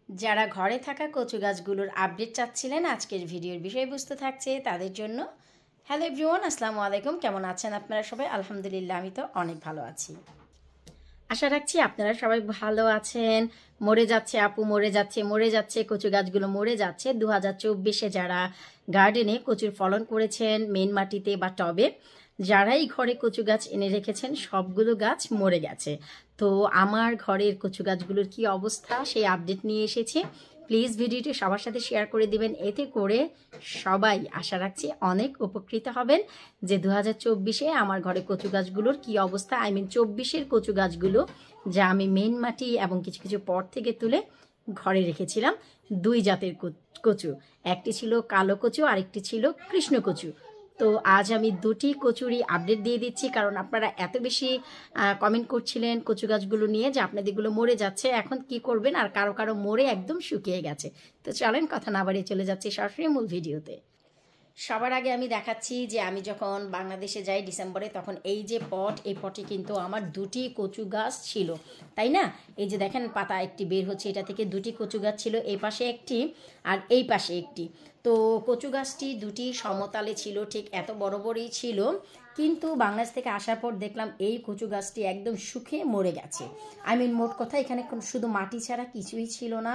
যারা ঘরে থাকা কচু গাছগুলোর আপডেট চাচ্ছিলেন, আজকের ভিডিওর বিষয়বস্তু থাকছে তাদের জন্য। হ্যালো এভরিওয়ান, আসসালামু আলাইকুম। কেমন আছেন আপনারা সবাই? আলহামদুলিল্লাহ, আমি তো অনেক ভালো আছি। আশা রাখছি আপনারা সবাই ভালো আছেন। মরে যাচ্ছে আপু, মরে যাচ্ছে কচু গাছগুলো মরে যাচ্ছে। 2024-এ যারা গার্ডেনে কচুর ফলন করেছেন মেন মাটিতে বা টবে, যারাই ঘরে কচু গাছ এনে রেখেছেন সবগুলো গাছ মরে গেছে। তো আমার ঘরের কচু গাছগুলোর কি অবস্থা সেই আপডেট নিয়ে এসেছি। প্লিজ ভিডিওটি সবার সাথে শেয়ার করে দিবেন, এতে করে সবাই আশা রাখছি অনেক উপকৃত হবেন। যে 2024-এ আমার ঘরে কচু গাছগুলোর কি অবস্থা, 24-এর কচু গাছগুলো যা আমি মেন মাটি এবং কিছু কিছু পট থেকে তুলে ঘরে রেখেছিলাম। দুই জাতের কচু, একটি ছিল কালো কচু, আরেকটি ছিল কৃষ্ণ কচু। তো আজ আমি দুটি কচুরই আপডেট দিয়ে দিচ্ছি, কারণ আপনারা এত বেশি কমেন্ট করছিলেন কচু গাছগুলো নিয়ে যে আপনাদেরগুলো মরে যাচ্ছে, এখন কি করবেন, আর কারো কারো মরে একদম শুকিয়ে গেছে। তো চলেন কথা না বাড়িয়ে চলে যাচ্ছি সরাসরি মূল ভিডিওতে। সবার আগে আমি দেখাচ্ছি যে আমি যখন বাংলাদেশে যাই ডিসেম্বরে, তখন এই যে পট, এই পটে কিন্তু আমার দুটি কচু গাছ ছিল, তাই না? এই যে দেখেন পাতা একটি বের হচ্ছে, এটা থেকে দুটি কচু গাছ ছিল, এই পাশে একটি আর এই পাশে একটি। তো কচু গাছটি দুটি সমতালে ছিল, ঠিক এত বড় বড়ই ছিল, কিন্তু বাংলাদেশ থেকে আসার পর দেখলাম এই কচু গাছটি একদম শুকিয়ে মরে গেছে। মোট কথা এখানে শুধু মাটি ছাড়া কিছুই ছিল না,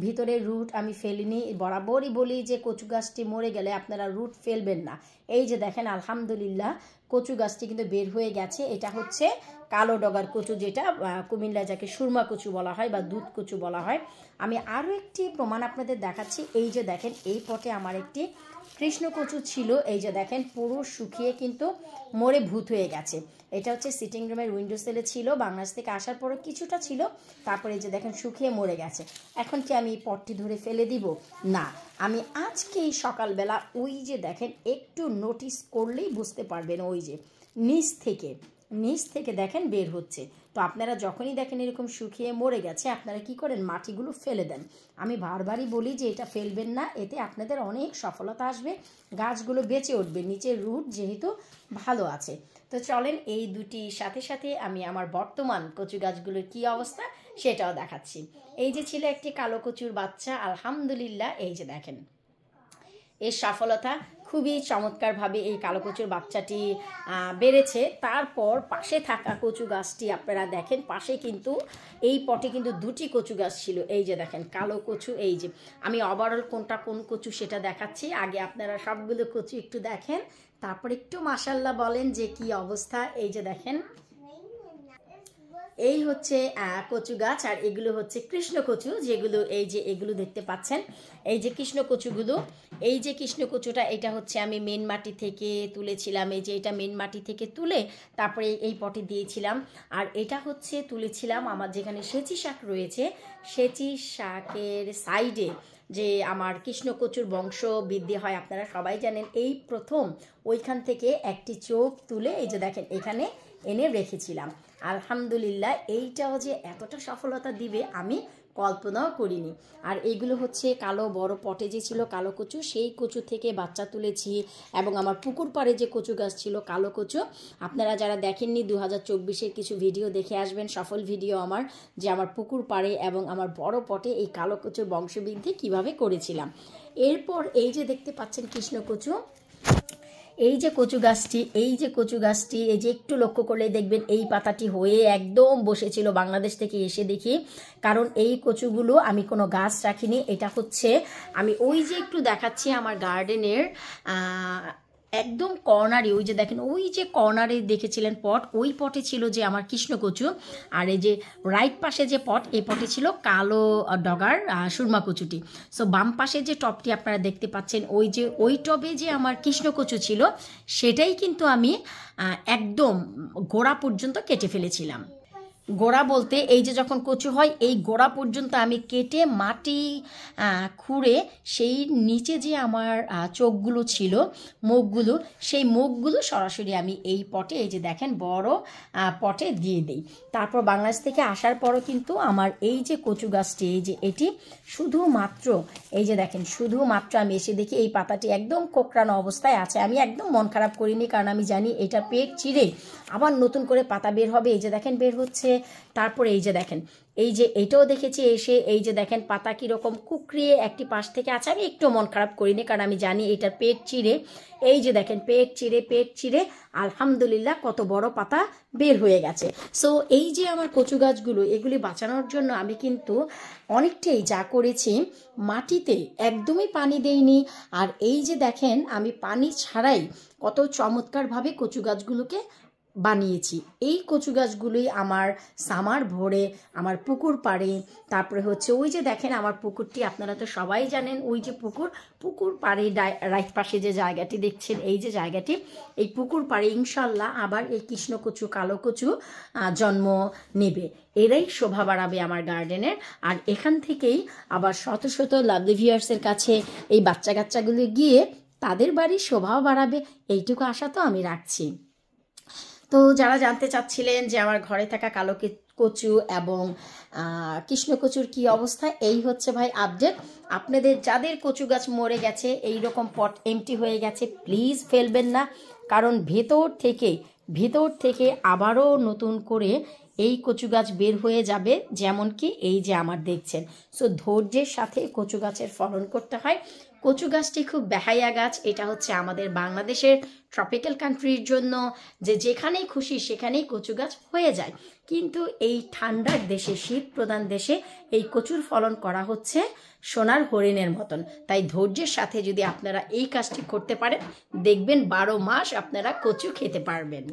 ভিতরে রুট আমি ফেলিনি। বরাবরই বলি যে কচু গাছটি মরে গেলে আপনারা রুট ফেলবেন না। এই যে দেখেন আলহামদুলিল্লাহ কচু গাছটি কিন্তু বের হয়ে গেছে। এটা হচ্ছে কালো ডগার কচু, যেটা কুমিল্লায় যাকে সুরমা কচু বলা হয় বা দুধ কচু বলা হয়। আমি আরও একটি প্রমাণ আপনাদের দেখাচ্ছি। এই যে দেখেন এই পটে আমার একটি কৃষ্ণ কচু ছিল, এই যে দেখেন পুরো শুকিয়ে কিন্তু মরে ভূত হয়ে গেছে। এটা হচ্ছে সিটিং রুমের উইন্ডো সেলে ছিল, বাংলাদেশ থেকে আসার পরও কিছুটা ছিল, তারপরে এই যে দেখেন শুকিয়ে মরে গেছে। এখন কি আমি পটটি ধরে ফেলে দিব? না, আমি আজকেই সকালবেলা ওই যে দেখেন একটু নোটিস করলেই বুঝতে পারবেন, ওই যে নিচ থেকে দেখেন বের হচ্ছে। তো আপনারা যখনই দেখেন এরকম শুকিয়ে মরে গেছে, আপনারা কি করেন, মাটিগুলো ফেলে দেন। আমি বারবারই বলি যে এটা ফেলবেন না, এতে আপনাদের অনেক সফলতা আসবে, গাছগুলো বেঁচে উঠবে, নিচের রুট যেহেতু ভালো আছে। তো চলেন এই দুটি সাথে সাথে আমি আমার বর্তমান কচু গাছগুলোর কি অবস্থা সেটাও দেখাচ্ছি। এই যে ছিল একটি কালো কচুর বাচ্চা, আলহামদুলিল্লাহ এই যে দেখেন এর সফলতা খুবই চমৎকারভাবে এই কালো কচুর বাচ্চাটি বেড়েছে। তারপর পাশে থাকা কচু গাছটি আপনারা দেখেন, পাশে কিন্তু এই পটে কিন্তু দুটি কচু গাছ ছিল। এই যে দেখেন কালো কচু, এই যে আমি ওভারঅল কোনটা কোন কচু সেটা দেখাচ্ছি। আগে আপনারা সবগুলো কচু একটু দেখেন, তারপর একটু মাশাল্লাহ বলেন যে কি অবস্থা। এই যে দেখেন এই হচ্ছে কচু গাছ, আর এগুলো হচ্ছে কৃষ্ণ কচু, যেগুলো এই যে এগুলো দেখতে পাচ্ছেন, এই যে কৃষ্ণ কচুগুলো। এই যে কৃষ্ণ কচুটা, এটা হচ্ছে আমি মেন মাটি থেকে তুলেছিলাম। এই যে এটা মেন মাটি থেকে তুলে তারপরে এই পটে দিয়েছিলাম। আর এটা হচ্ছে তুলেছিলাম আমার যেখানে সেচি শাক রয়েছে, সেচি শাকের সাইডে যে আমার কৃষ্ণ কচুর বংশ বৃদ্ধি হয় আপনারা সবাই জানেন। এই প্রথম ওইখান থেকে একটি চোখ তুলে এই যে দেখেন এখানে এনে রেখেছিলাম। আলহামদুলিল্লাহ এইটাও যে এতটা সফলতা দিবে আমি কল্পনাও করিনি। আর এইগুলো হচ্ছে কালো বড় পটে যে ছিল কালো কচু, সেই কচু থেকে বাচ্চা তুলেছি। এবং আমার পুকুর পাড়ে যে কচু গাছ ছিল কালো কচু, আপনারা যারা দেখেননি 2024-এর কিছু ভিডিও দেখে আসবেন, সফল ভিডিও আমার, যে আমার পুকুর পাড়ে এবং আমার বড় পটে এই কালো কচুর বংশবৃদ্ধি কিভাবে করেছিলাম। এরপর এই যে দেখতে পাচ্ছেন কৃষ্ণ কচু, এই যে কচু গাছটি, এই যে একটু লক্ষ্য করলে দেখবেন এই পাতাটি হয়ে একদম বসেছিল বাংলাদেশ থেকে এসে দেখি। কারণ এই কচুগুলো আমি কোনো গাছ রাখিনি, এটা হচ্ছে আমি ওই যে একটু দেখাচ্ছি আমার গার্ডেনের একদম কর্নারে, ওই যে দেখেন ওই যে কর্নারে দেখেছিলেন পট, ওই পটে ছিল যে আমার কৃষ্ণ কচু। আর এই যে রাইট পাশে যে পট, এই পটে ছিল কালো ডগার সুরমা কচুটি। সো বাম পাশে যে টবটি আপনারা দেখতে পাচ্ছেন, ওই যে ওই টবে যে আমার কৃষ্ণ কচু ছিল, সেটাই কিন্তু আমি একদম গোড়া পর্যন্ত কেটে ফেলেছিলাম। গোড়া বলতে এই যে যখন কচু হয় এই গোড়া পর্যন্ত আমি কেটে মাটি খুঁড়ে সেই নিচে যে আমার চোখগুলো ছিল, মুখগুলো, সেই মুখগুলো সরাসরি আমি এই পটে, এই যে দেখেন বড় পটে দিয়ে দিই। তারপর বাংলাদেশ থেকে আসার পরও কিন্তু আমার এই যে কচু গাছটি, এই যে এটি শুধুমাত্র এই যে দেখেন শুধুমাত্র আমি এসে দেখি এই পাতাটি একদম কোঁকড়ানো অবস্থায় আছে। আমি একদম মন খারাপ করিনি, কারণ আমি জানি এটা পেট চিরে আবার নতুন করে পাতা বের হবে। এই যে দেখেন বের হচ্ছে, তারপরে এই যে দেখেন, এই যে এটাও দেখেছি এসে, এই যে দেখেন পাতা কীরকম কুকড়িয়ে একটি পাশ থেকে আছে। আমি একটু মন খারাপ করিনি, কারণ আমি জানি এটার পেট চিরে, এই যে দেখেন পেট চিরে আলহামদুলিল্লাহ কত বড় পাতা বের হয়ে গেছে। সো এই যে আমার কচু গাছগুলো, এগুলি বাঁচানোর জন্য আমি কিন্তু অনেকটাই যা করেছি, মাটিতে একদমই পানি দেইনি। আর এই যে দেখেন আমি পানি ছাড়াই কত চমৎকারভাবে কচু গাছগুলোকে বানিয়েছি। এই কচু গাছগুলোই আমার সামার ভরে আমার পুকুর পাড়ে, তারপরে হচ্ছে ওই যে দেখেন আমার পুকুরটি, আপনারা তো সবাই জানেন ওই যে পুকুর পাড়ে রাইট পাশে যে জায়গাটি দেখছেন, এই যে জায়গাটি, এই পুকুর পাড়ে ইনশাল্লাহ আবার এই কৃষ্ণকচু, কালো কচু জন্ম নেবে। এরাই শোভা বাড়াবে আমার গার্ডেনের। আর এখান থেকেই আবার শত শত লাভলি ভিউয়ার্সের কাছে এই বাচ্চা কাচ্চাগুলো গিয়ে তাদের বাড়ির শোভাও বাড়াবে, এইটুকু আশা তো আমি রাখছি। তো যারা জানতে চাচ্ছিলেন যে আমার ঘরে থাকা কালো কচু এবং কৃষ্ণকচুর কি অবস্থা, এই হচ্ছে ভাই আপডেট। আপনাদের যাদের কচু গাছ মরে গেছে, এই রকম পট এমটি হয়ে গেছে, প্লিজ ফেলবেন না, কারণ ভেতর থেকে আবারও নতুন করে এই কচু গাছ বের হয়ে যাবে, যেমন কি এই যে আমার দেখছেন। সো ধৈর্যের সাথে কচু গাছের ফলন করতে হয়। কচু গাছটি খুব বেহায়া গাছ, এটা হচ্ছে আমাদের বাংলাদেশের ট্রপিক্যাল কান্ট্রির জন্য, যে যেখানেই খুশি সেখানেই কচু গাছ হয়ে যায়। কিন্তু এই ঠান্ডার দেশে, শীত প্রধান দেশে এই কচুর ফলন করা হচ্ছে সোনার হরিণের মতন। তাই ধৈর্যের সাথে যদি আপনারা এই কাজটি করতে পারেন, দেখবেন 12 মাস আপনারা কচু খেতে পারবেন।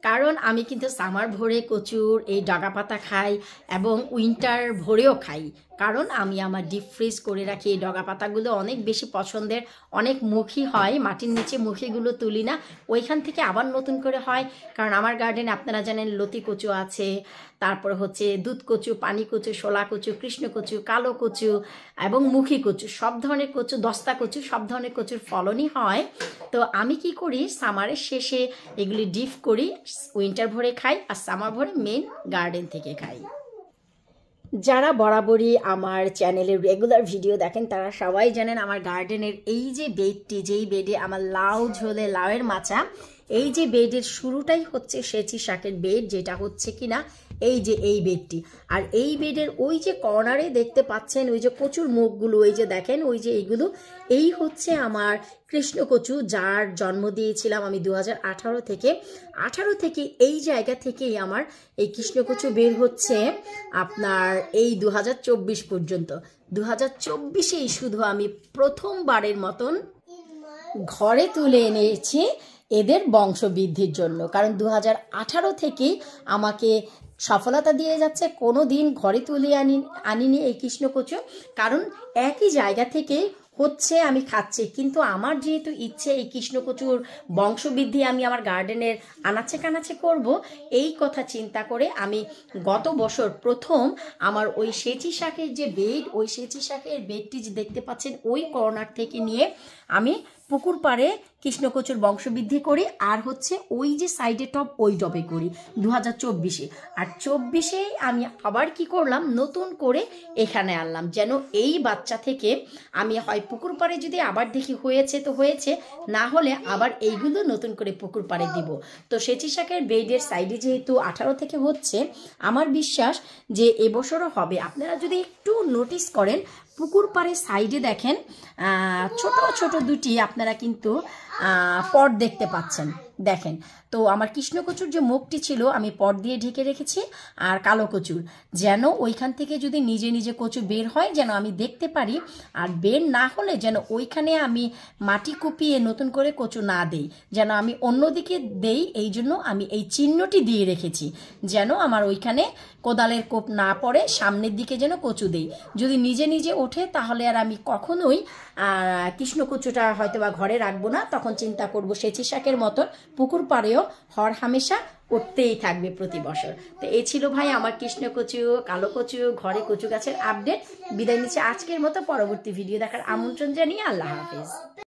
কারণ আমি কিন্তু সামার ভরে কচুর এই ডগা পাতা খাই এবং উইন্টার ভরেও খাই, কারণ আমি আমার ডিপ ফ্রিজ করে রাখি। এই ডগা পাতাগুলো অনেক বেশি পছন্দের, অনেক মুখী হয়, মাটির নিচে মুখীগুলো তুলি না, ওইখান থেকে আবার নতুন করে হয়। কারণ আমার গার্ডেনে আপনারা জানেন লতি কচু আছে, তারপর হচ্ছে দুধ কচু, পানি কচু, শোলা কচু, কৃষ্ণ কচু, কালো কচু এবং মুখী কচু, সব ধরনের কচু, দস্তা কচু, সব ধরনের কচুর ফলনই হয়। তো আমি কি করি, সামারের শেষে এগুলি ডিপ করি, উইন্টার ভরে খাই, আর সামার ভরে মেন গার্ডেন থেকে খাই। যারা বরাবরই আমার চ্যানেলের রেগুলার ভিডিও দেখেন তারা সবাই জানেন আমার গার্ডেনের এই যে বেডটি, যেই বেডে আমার লাউ ঝোলে লাউয়ের মাচা, এই যে বেডের শুরুটাই হচ্ছে সেচি শাকের বেড, যেটা হচ্ছে কিনা এই যে এই বেডটি। আর এই বেডের ওই যে কর্নারে দেখতে পাচ্ছেন ওই যে কচুর মুখগুলো, এই যে দেখেন ওই যে এইগুলো, এই হচ্ছে আমার কৃষ্ণকচু, যার জন্ম দিয়েছিলাম আমি 2018 থেকে এই জায়গা থেকেই আমার এই কৃষ্ণকচু বের হচ্ছে আপনার এই 2024 পর্যন্ত। 2024-এই শুধু আমি প্রথমবারের মতন ঘরে তুলে এনেছি এদের বংশবৃদ্ধির জন্য, কারণ 2018 থেকেই আমাকে সফলতা দিয়ে যাচ্ছে। কোনো দিন ঘরে তুলে আনিনি এই কৃষ্ণকচু, কারণ একই জায়গা থেকে হচ্ছে আমি খাচ্ছি। কিন্তু আমার যেহেতু ইচ্ছে এই কৃষ্ণকচুর বংশবৃদ্ধি আমি আমার গার্ডেনের আনাচে কানাচে করব, এই কথা চিন্তা করে আমি গত বছর প্রথম আমার ওই সেচি শাকের যে বেড, ওই সেচি শাকের বেডটি যে দেখতে পাচ্ছেন ওই কর্নার থেকে নিয়ে আমি পুকুর পাড়ে কৃষ্ণকচুর বংশবৃদ্ধি করি, আর হচ্ছে ওই যে সাইডে টব, ওই টবে করি 2024-এ। আর 24-এ আমি আবার কি করলাম, নতুন করে এখানে আনলাম, যেন এই বাচ্চা থেকে আমি হয় পুকুর পাড়ে যদি আবার দেখি হয়েছে তো হয়েছে, না হলে আবার এইগুলো নতুন করে পুকুর পাড়ে দিব। তো সেচি শাকের বেডের সাইডে যেহেতু 18 থেকে হচ্ছে, আমার বিশ্বাস যে এবছরও হবে। আপনারা যদি একটু নোটিস করেন, পুকুর পাড়ে সাইডে দেখেন ছোট ছোট দুটি আপনারা কিন্তু পট দেখতে পাচ্ছেন, দেখেন। তো আমার কৃষ্ণকচুর যে মুখটি ছিল আমি পট দিয়ে ঢেকে রেখেছি, আর কালো কচুর যেন ওইখান থেকে যদি নিজে নিজে কচু বের হয় যেন আমি দেখতে পারি, আর বের না হলে যেন ওইখানে আমি মাটি কুপিয়ে নতুন করে কচু না দেই, যেন আমি অন্যদিকে দেই। এই জন্য আমি এই চিহ্নটি দিয়ে রেখেছি, যেন আমার ওইখানে কোদালের কোপ না পড়ে, সামনের দিকে যেন কচু দেই। যদি নিজে নিজে ওঠে তাহলে আর আমি কখনোই কৃষ্ণকচুটা হয়তো বা ঘরে রাখবো না, তখন চিন্তা করব সেচি শাকের মতন পুকুর পাড়েও হর হামেশা উঠতেই থাকবে প্রতি বছর। তো এই ছিল ভাই আমার কৃষ্ণকচু, কালো কচু, ঘরে কচু গাছের আপডেট। বিদায় নিচ্ছি আজকের মতো, পরবর্তী ভিডিও দেখার আমন্ত্রণ জানিয়ে আল্লাহ হাফেজ।